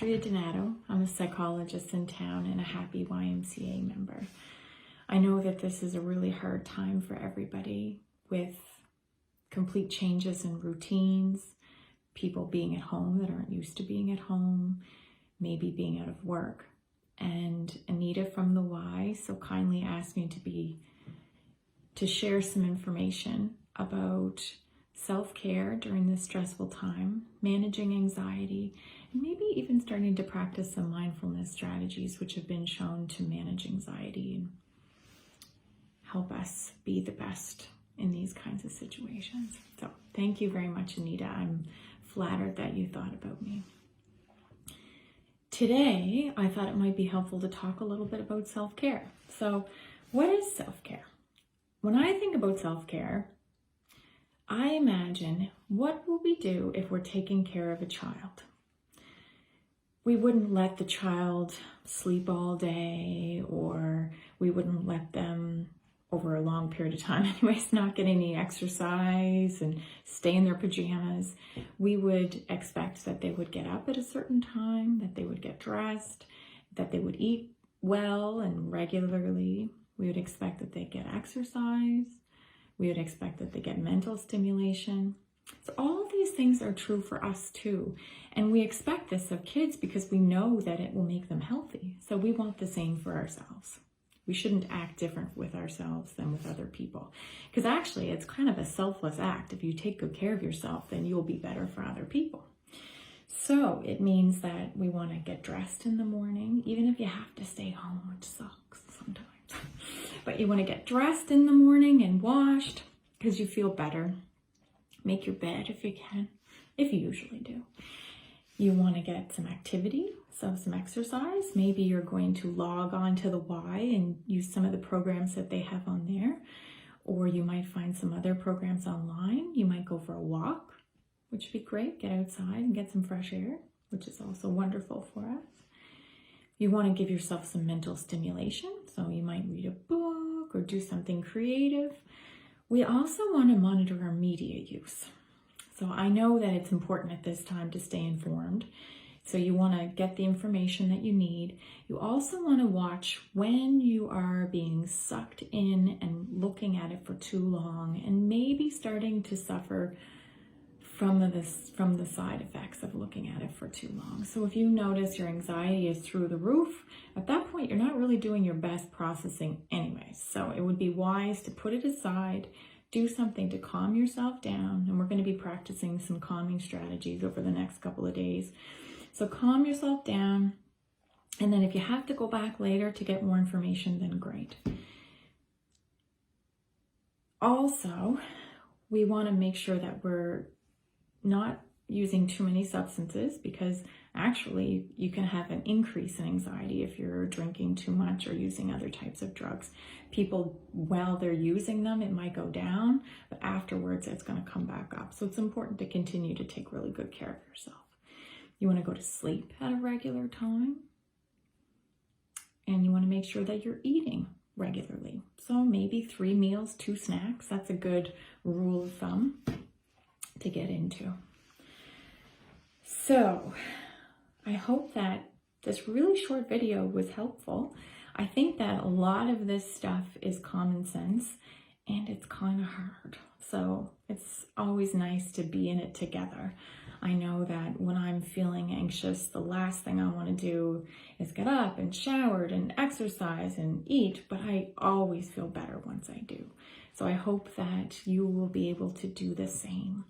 Andrea. I'm a psychologist in town and a happy YMCA member. I know that this is a really hard time for everybody with complete changes in routines, people being at home that aren't used to being at home, maybe being out of work. And Anita from the Y so kindly asked me to share some information about self-care during this stressful time, managing anxiety, and maybe even starting to practice some mindfulness strategies which have been shown to manage anxiety and help us be the best in these kinds of situations. So thank you very much, Anita. I'm flattered that you thought about me. Today, I thought it might be helpful to talk a little bit about self-care. So what is self-care? When I think about self-care, I imagine, what will we do if we're taking care of a child? We wouldn't let the child sleep all day, or we wouldn't let them, over a long period of time anyways, not get any exercise and stay in their pajamas. We would expect that they would get up at a certain time, that they would get dressed, that they would eat well and regularly. We would expect that they get exercise. We would expect that they get mental stimulation. So all of these things are true for us too. And we expect this of kids because we know that it will make them healthy. So we want the same for ourselves. We shouldn't act different with ourselves than with other people. Because actually, it's kind of a selfless act. If you take good care of yourself, then you'll be better for other people. So it means that we want to get dressed in the morning, even if you have to stay home, which sucks sometimes. But you want to get dressed in the morning and washed because you feel better. Make your bed if you can, if you usually do. You want to get some activity, so some exercise. Maybe you're going to log on to the Y and use some of the programs that they have on there. Or you might find some other programs online. You might go for a walk, which would be great. Get outside and get some fresh air, which is also wonderful for us. You want to give yourself some mental stimulation, so you might read a book or do something creative. We also want to monitor our media use. So I know that it's important at this time to stay informed. So you want to get the information that you need. You also want to watch when you are being sucked in and looking at it for too long and maybe starting to suffer from the side effects of looking at it for too long. So if you notice your anxiety is through the roof, at that point you're not really doing your best processing anyways. So it would be wise to put it aside, do something to calm yourself down, and we're going to be practicing some calming strategies over the next couple of days. So calm yourself down, and then if you have to go back later to get more information, then great. Also, we want to make sure that we're not using too many substances, because actually you can have an increase in anxiety if you're drinking too much or using other types of drugs. People, while they're using them, it might go down, but afterwards it's going to come back up. So it's important to continue to take really good care of yourself. You want to go to sleep at a regular time, and you want to make sure that you're eating regularly. So maybe 3 meals, 2 snacks. That's a good rule of thumb to get into. So I hope that this really short video was helpful. I think that a lot of this stuff is common sense and it's kind of hard. So it's always nice to be in it together. I know that when I'm feeling anxious, the last thing I want to do is get up and showered and exercise and eat, but I always feel better once I do. So I hope that you will be able to do the same.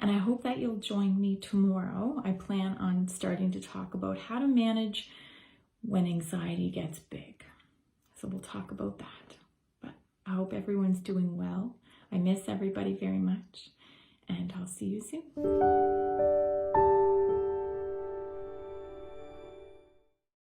And I hope that you'll join me tomorrow. I plan on starting to talk about how to manage when anxiety gets big. So we'll talk about that. But I hope everyone's doing well. I miss everybody very much, and I'll see you soon.